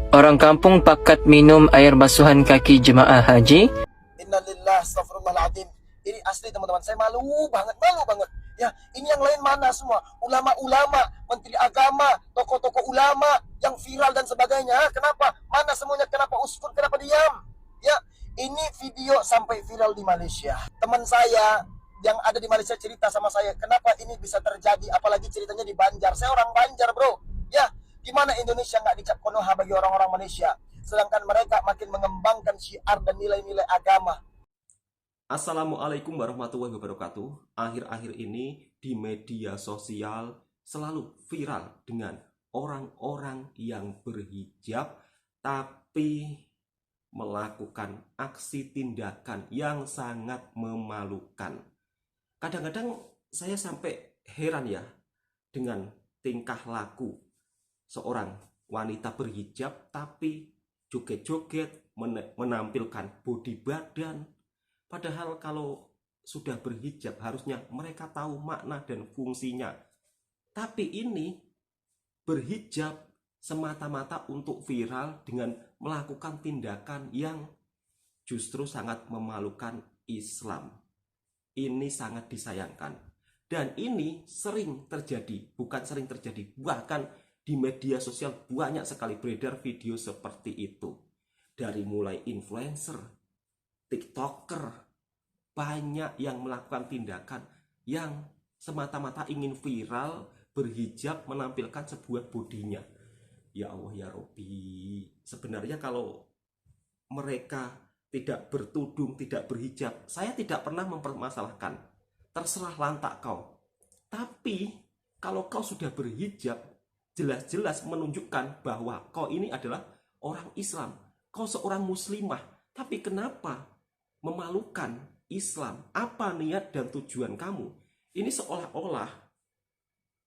Orang kampung pakat minum air basuhan kaki jemaah haji. Innalillah, astagfirullahaladzim. Ini asli teman-teman, saya malu banget. Ya, ini yang lain mana semua? Ulama-ulama, menteri agama, tokoh-tokoh ulama yang viral dan sebagainya. Kenapa? Mana semuanya? Kenapa uskur? Kenapa diam? Ya, ini video sampai viral di Malaysia. Teman saya yang ada di Malaysia cerita sama saya, kenapa ini bisa terjadi? Apalagi ceritanya di Banjar. Saya orang Banjar, bro. Ya, gimana Indonesia nggak dicap konoha bagi orang-orang Malaysia? Sedangkan mereka makin mengembangkan syiar dan nilai-nilai agama. Assalamualaikum warahmatullahi wabarakatuh. Akhir-akhir ini di media sosial selalu viral dengan orang-orang yang berhijab tapi melakukan aksi tindakan yang sangat memalukan. Kadang-kadang saya sampai heran ya dengan tingkah laku seorang wanita berhijab tapi joget-joget, menampilkan body badan. Padahal kalau sudah berhijab harusnya mereka tahu makna dan fungsinya. Tapi ini berhijab semata-mata untuk viral dengan melakukan tindakan yang justru sangat memalukan Islam. Ini sangat disayangkan. Dan ini sering terjadi, bukan sering terjadi, bahkan di media sosial banyak sekali beredar video seperti itu. Dari mulai influencer, TikToker, banyak yang melakukan tindakan yang semata-mata ingin viral, berhijab, menampilkan sebuah bodinya. Ya Allah ya Robbi, sebenarnya kalau mereka tidak bertudung, tidak berhijab, saya tidak pernah mempermasalahkan. Terserah lantak kau. Tapi kalau kau sudah berhijab, jelas-jelas menunjukkan bahwa kau ini adalah orang Islam. Kau seorang muslimah. Tapi kenapa memalukan Islam? Apa niat dan tujuan kamu? Ini seolah-olah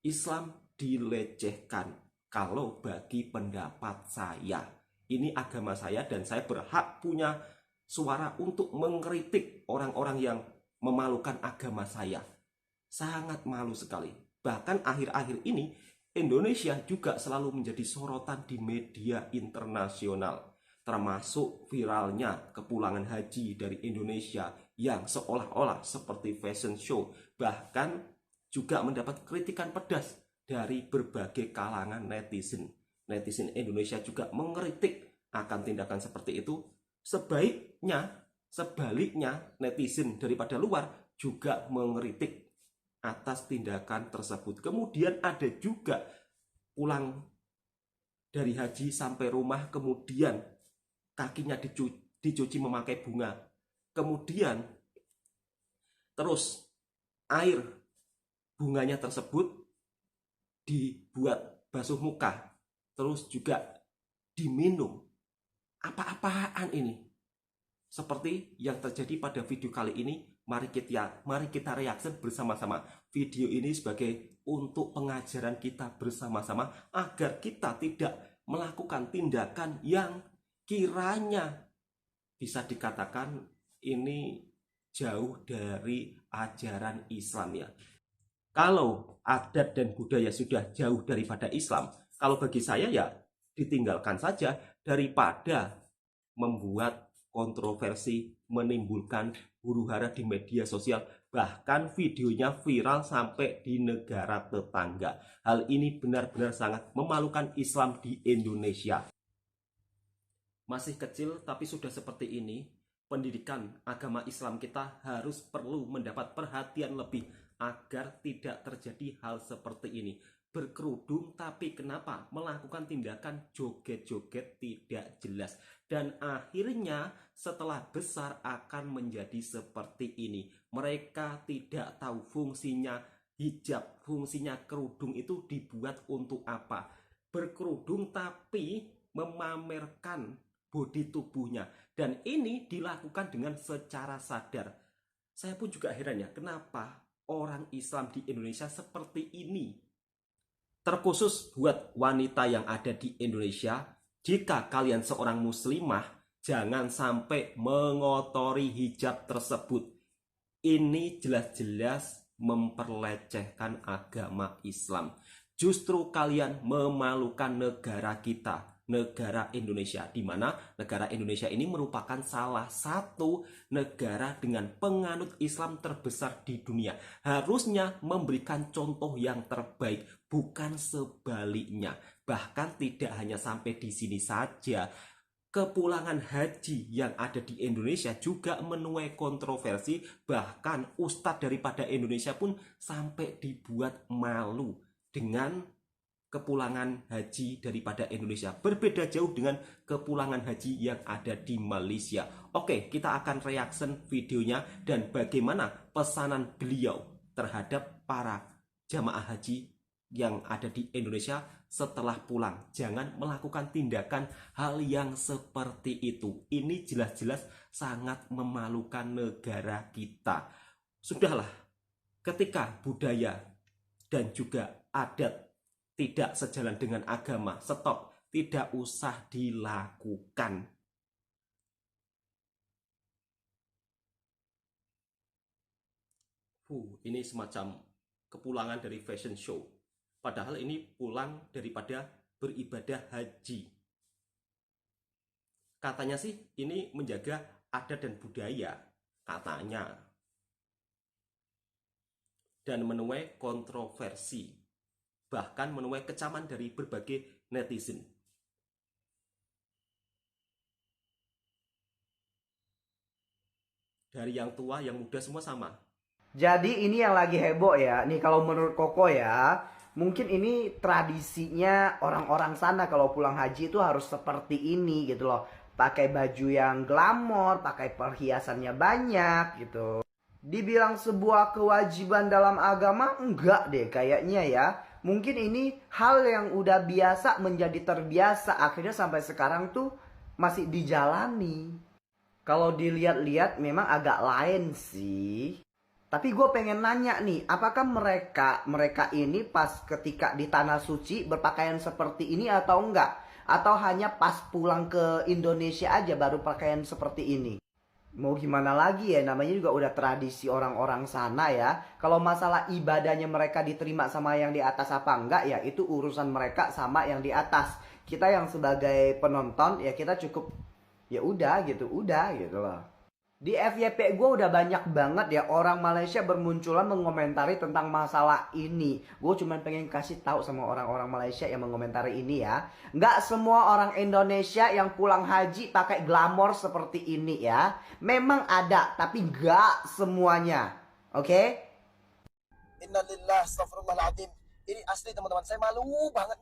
Islam dilecehkan. Kalau bagi pendapat saya, ini agama saya dan saya berhak punya suara untuk mengkritik orang-orang yang memalukan agama saya. Sangat malu sekali. Bahkan akhir-akhir ini Indonesia juga selalu menjadi sorotan di media internasional. Termasuk viralnya kepulangan haji dari Indonesia yang seolah-olah seperti fashion show. Bahkan juga mendapat kritikan pedas dari berbagai kalangan netizen. Netizen Indonesia juga mengkritik akan tindakan seperti itu. Sebaliknya netizen daripada luar juga mengkritik atas tindakan tersebut. Kemudian ada juga pulang dari haji sampai rumah kemudian kakinya dicuci memakai bunga. Kemudian terus air bunganya tersebut dibuat basuh muka. Terus juga diminum. Apa-apaan ini? Seperti yang terjadi pada video kali ini, mari kita reaction bersama-sama. Video ini sebagai untuk pengajaran kita bersama-sama agar kita tidak melakukan tindakan yang kiranya bisa dikatakan ini jauh dari ajaran Islam ya. Kalau adat dan budaya sudah jauh daripada Islam, kalau bagi saya ya ditinggalkan saja daripada membuat kontroversi, menimbulkan huru-hara di media sosial, bahkan videonya viral sampai di negara tetangga. Hal ini benar-benar sangat memalukan Islam di Indonesia. Masih kecil tapi sudah seperti ini, pendidikan agama Islam kita harus perlu mendapat perhatian lebih agar tidak terjadi hal seperti ini. Berkerudung tapi kenapa melakukan tindakan joget-joget tidak jelas. Dan akhirnya setelah besar akan menjadi seperti ini. Mereka tidak tahu fungsinya hijab, fungsinya kerudung itu dibuat untuk apa. Berkerudung tapi memamerkan bodi tubuhnya. Dan ini dilakukan dengan secara sadar. Saya pun juga heran ya, kenapa orang Islam di Indonesia seperti ini. Terkhusus buat wanita yang ada di Indonesia, jika kalian seorang muslimah, jangan sampai mengotori hijab tersebut. Ini jelas-jelas memperlecehkan agama Islam. Justru kalian memalukan negara kita. negara Indonesia, di mana negara Indonesia ini merupakan salah satu negara dengan penganut Islam terbesar di dunia. Harusnya memberikan contoh yang terbaik, bukan sebaliknya. Bahkan tidak hanya sampai di sini saja, kepulangan haji yang ada di Indonesia juga menuai kontroversi. Bahkan ustadz daripada Indonesia pun sampai dibuat malu dengan kepulangan haji daripada Indonesia. Berbeda jauh dengan kepulangan haji yang ada di Malaysia. Oke, kita akan reaction videonya dan bagaimana pesanan beliau terhadap para jamaah haji yang ada di Indonesia setelah pulang. Jangan melakukan tindakan hal yang seperti itu. Ini jelas-jelas sangat memalukan negara kita. Sudahlah, ketika budaya dan juga adat tidak sejalan dengan agama, stop, tidak usah dilakukan. Ini semacam kepulangan dari fashion show. Padahal ini pulang daripada beribadah haji. Katanya sih ini menjaga adat dan budaya, katanya. Dan menuai kontroversi, bahkan menuai kecaman dari berbagai netizen. Dari yang tua, yang muda, semua sama. Jadi ini yang lagi heboh ya. Nih kalau menurut Koko ya, mungkin ini tradisinya orang-orang sana kalau pulang haji itu harus seperti ini gitu loh. Pakai baju yang glamor, pakai perhiasannya banyak gitu. Dibilang sebuah kewajiban dalam agama, enggak deh kayaknya ya. Mungkin ini hal yang udah biasa menjadi terbiasa, akhirnya sampai sekarang tuh masih dijalani. Kalau dilihat-lihat memang agak lain sih. Tapi gue pengen nanya nih, apakah mereka ini pas ketika di Tanah Suci berpakaian seperti ini atau enggak? Atau hanya pas pulang ke Indonesia aja baru pakaian seperti ini? Mau gimana lagi ya, namanya juga udah tradisi orang-orang sana ya. Kalau masalah ibadahnya mereka diterima sama yang di atas apa enggak ya, itu urusan mereka sama yang di atas. Kita yang sebagai penonton ya kita cukup ya udah gitu loh. Di FYP gue udah banyak banget ya orang Malaysia bermunculan mengomentari tentang masalah ini. Gue cuma pengen kasih tahu sama orang-orang Malaysia yang mengomentari ini ya. Nggak semua orang Indonesia yang pulang haji pakai glamor seperti ini ya. Memang ada, tapi nggak semuanya. Oke? Innalillah, astagfirullahaladzim. Ini asli teman-teman, saya malu banget.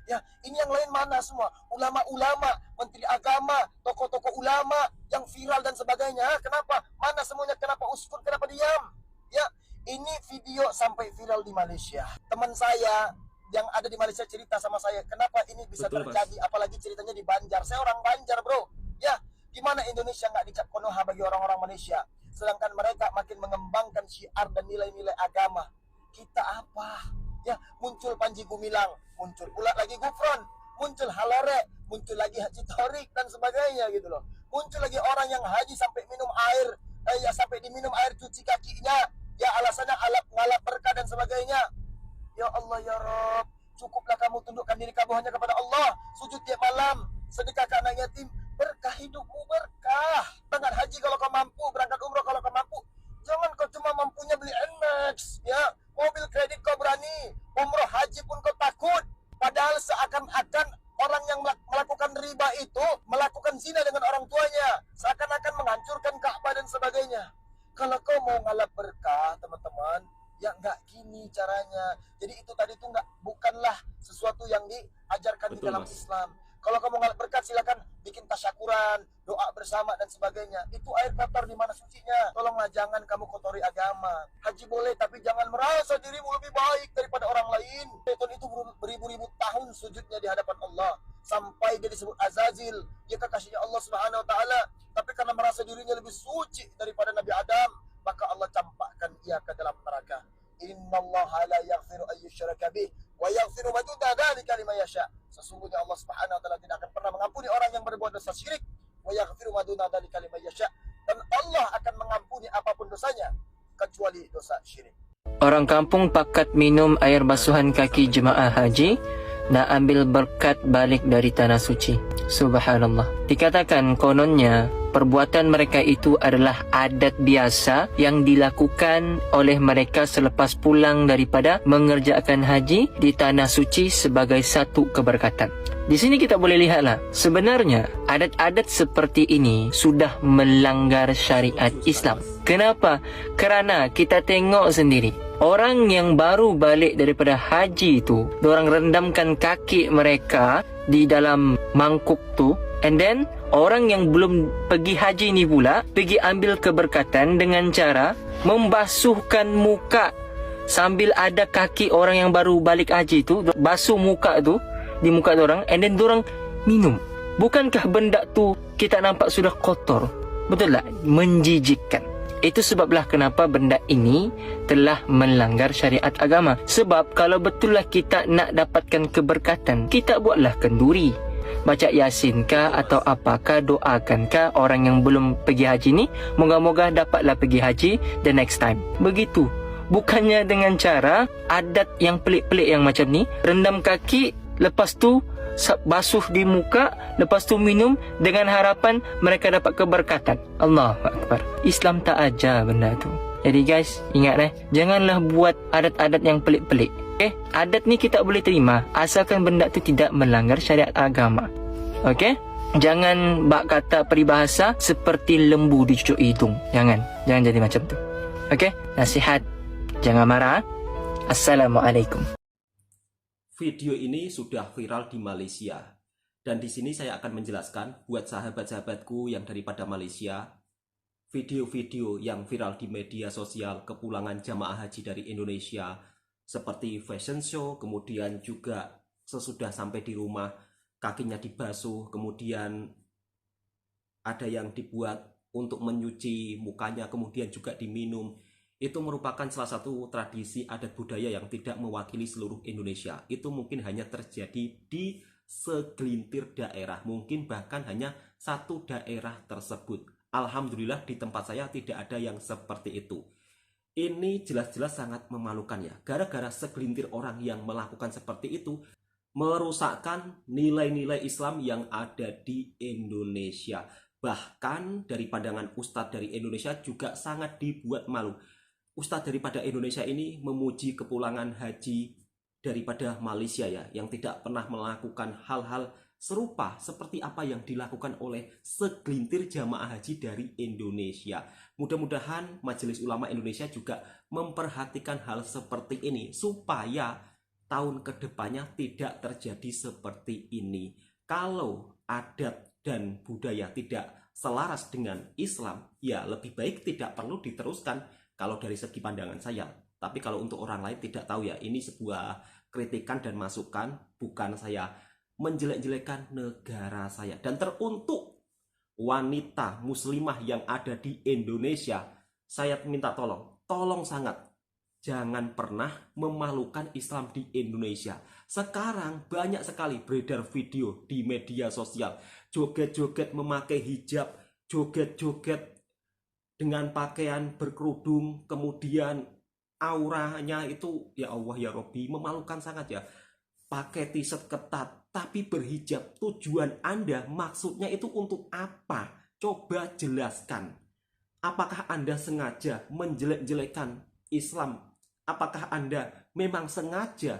Ya, ini yang lain mana semua? Ulama-ulama, menteri agama, tokoh-tokoh ulama yang viral dan sebagainya. Kenapa? Mana semuanya? Kenapa uskur? Kenapa diam? Ya, ini video sampai viral di Malaysia. Teman saya yang ada di Malaysia cerita sama saya, kenapa ini bisa terjadi? Apalagi ceritanya di Banjar. Saya orang Banjar, bro. Ya, gimana Indonesia nggak dicap konoha bagi orang-orang Malaysia? Sedangkan mereka makin mengembangkan syiar dan nilai-nilai agama. Kita apa? Ya, muncul Panji Gumilang, muncul pula lagi Gufron, muncul Halore, muncul lagi Haji Torik dan sebagainya gitu loh. Muncul lagi orang yang haji sampai minum air, sampai diminum air cuci kakinya, ya alasannya ngalap berkah dan sebagainya. Ya Allah ya Rabb, cukuplah kamu tundukkan diri kamu hanya kepada Allah, sujud tiap malam, sedekah ke anak yatim, berkah hidupmu berkah. Berangkat haji kalau kau mampu, berangkat umroh kalau kau mampu. Jangan kau cuma mampunya beli NMAX, ya, mobil kredit kau berani, umroh haji pun kau takut. Padahal seakan-akan orang yang melakukan riba itu melakukan zina dengan orang tuanya, seakan-akan menghancurkan Ka'bah dan sebagainya. Kalau kau mau ngalap berkah, teman-teman, ya nggak gini caranya. Jadi itu tadi tuh bukanlah sesuatu yang diajarkan di dalam Islam. Kalau kamu ngalap berkat silakan bikin tasyakuran, doa bersama dan sebagainya. Itu air kotor di mana sucinya? Tolonglah jangan kamu kotori agama. Haji boleh tapi jangan merasa dirimu lebih baik daripada orang lain. Setan itu beribu-ribu tahun sujudnya di hadapan Allah sampai dia disebut Azazil, dia kekasihnya Allah Subhanahu wa taala. Tapi karena merasa dirinya lebih suci daripada Nabi Adam, maka Allah campakkan ia ke dalam neraka. Innallaha la yaghfiru an yushraka bih wa yaghfiru ma duna dzalika liman yasha. Sesungguhnya Allah Subhanahu wa taala tidak akan pernah mengampuni orang yang berbuat dosa syirik, wa yaghfiru ma duna dzalika liman yasha. Dan Allah akan mengampuni apapun dosanya kecuali dosa syirik. Orang kampung pakat minum air basuhan kaki jemaah haji. nak ambil berkat balik dari tanah suci. Subhanallah. Dikatakan kononnya perbuatan mereka itu adalah adat biasa yang dilakukan oleh mereka selepas pulang daripada mengerjakan haji di tanah suci sebagai satu keberkatan. Di sini kita boleh lihatlah, sebenarnya adat-adat seperti ini sudah melanggar syariat Islam. Kenapa? Kerana kita tengok sendiri, orang yang baru balik daripada haji itu, diorang rendamkan kaki mereka di dalam mangkuk tu, and then orang yang belum pergi haji ni pula pergi ambil keberkatan dengan cara membasuhkan muka sambil ada kaki orang yang baru balik haji tu, basuh muka tu di muka orang, and then dorang minum. Bukankah benda tu kita nampak sudah kotor? Betul tak? Menjijikkan. Itu sebablah kenapa benda ini telah melanggar syariat agama. Sebab kalau betullah kita nak dapatkan keberkatan, kita buatlah kenduri, baca yasin kah atau apakah, doakankah orang yang belum pergi haji ni, moga-moga dapatlah pergi haji the next time. Begitu. Bukannya dengan cara adat yang pelik-pelik yang macam ni, rendam kaki, lepas tu basuh di muka, lepas tu minum dengan harapan mereka dapat keberkatan. Allahu Akbar. Islam tak ajar benda tu. Jadi guys, ingat janganlah buat adat-adat yang pelik-pelik. Adat ni kita boleh terima asalkan benda tu tidak melanggar syariat agama. Jangan bak kata peribahasa seperti lembu dicucuk hidung. Jangan jadi macam tu. Nasihat, jangan marah. Assalamualaikum. Video ini sudah viral di Malaysia. Dan di sini saya akan menjelaskan buat sahabat-sahabatku yang daripada Malaysia, video-video yang viral di media sosial kepulangan jamaah haji dari Indonesia seperti fashion show, kemudian juga sesudah sampai di rumah kakinya dibasuh, kemudian ada yang dibuat untuk menyuci mukanya, kemudian juga diminum. Itu merupakan salah satu tradisi adat budaya yang tidak mewakili seluruh Indonesia. Itu mungkin hanya terjadi di segelintir daerah, mungkin bahkan hanya satu daerah tersebut. Alhamdulillah di tempat saya tidak ada yang seperti itu. Ini jelas-jelas sangat memalukan ya. Gara-gara segelintir orang yang melakukan seperti itu, merusakkan nilai-nilai Islam yang ada di Indonesia. Bahkan dari pandangan Ustadz dari Indonesia juga sangat dibuat malu. Ustadz daripada Indonesia ini memuji kepulangan haji daripada Malaysia ya, yang tidak pernah melakukan hal-hal serupa seperti apa yang dilakukan oleh segelintir jamaah haji dari Indonesia. Mudah-mudahan Majelis Ulama Indonesia juga memperhatikan hal seperti ini supaya tahun kedepannya tidak terjadi seperti ini. Kalau adat dan budaya tidak selaras dengan Islam, ya lebih baik tidak perlu diteruskan. Kalau dari segi pandangan saya, tapi kalau untuk orang lain tidak tahu ya, ini sebuah kritikan dan masukan, bukan saya menjelek-jelekan negara saya. Dan teruntuk wanita muslimah yang ada di Indonesia, saya minta tolong sangat, jangan pernah memalukan Islam di Indonesia. Sekarang banyak sekali beredar video di media sosial, joget-joget memakai hijab, joget-joget dengan pakaian berkerudung, kemudian auranya itu ya Allah ya Robbi, memalukan sangat ya. Pakai t-shirt ketat tapi berhijab, tujuan Anda maksudnya itu untuk apa? Coba jelaskan. Apakah Anda sengaja menjelek-jelekan Islam? Apakah Anda memang sengaja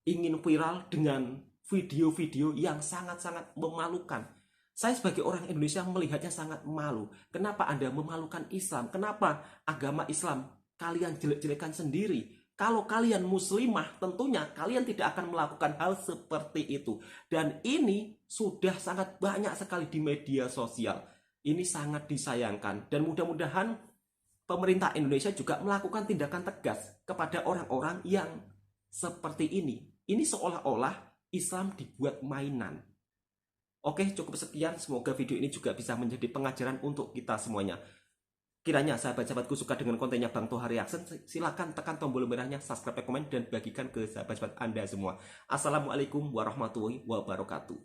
ingin viral dengan video-video yang sangat-sangat memalukan? Saya sebagai orang Indonesia melihatnya sangat malu. Kenapa Anda memalukan Islam? Kenapa agama Islam kalian jelek-jelekan sendiri? Kalau kalian muslimah, tentunya kalian tidak akan melakukan hal seperti itu. Dan ini sudah sangat banyak sekali di media sosial. Ini sangat disayangkan. Dan mudah-mudahan pemerintah Indonesia juga melakukan tindakan tegas kepada orang-orang yang seperti ini. Ini seolah-olah Islam dibuat mainan. Oke, cukup sekian. Semoga video ini juga bisa menjadi pengajaran untuk kita semuanya. Kiranya sahabat-sahabatku suka dengan kontennya Bang Toha Reaction, silakan tekan tombol merahnya, subscribe, komen, dan bagikan ke sahabat-sahabat Anda semua. Assalamualaikum warahmatullahi wabarakatuh.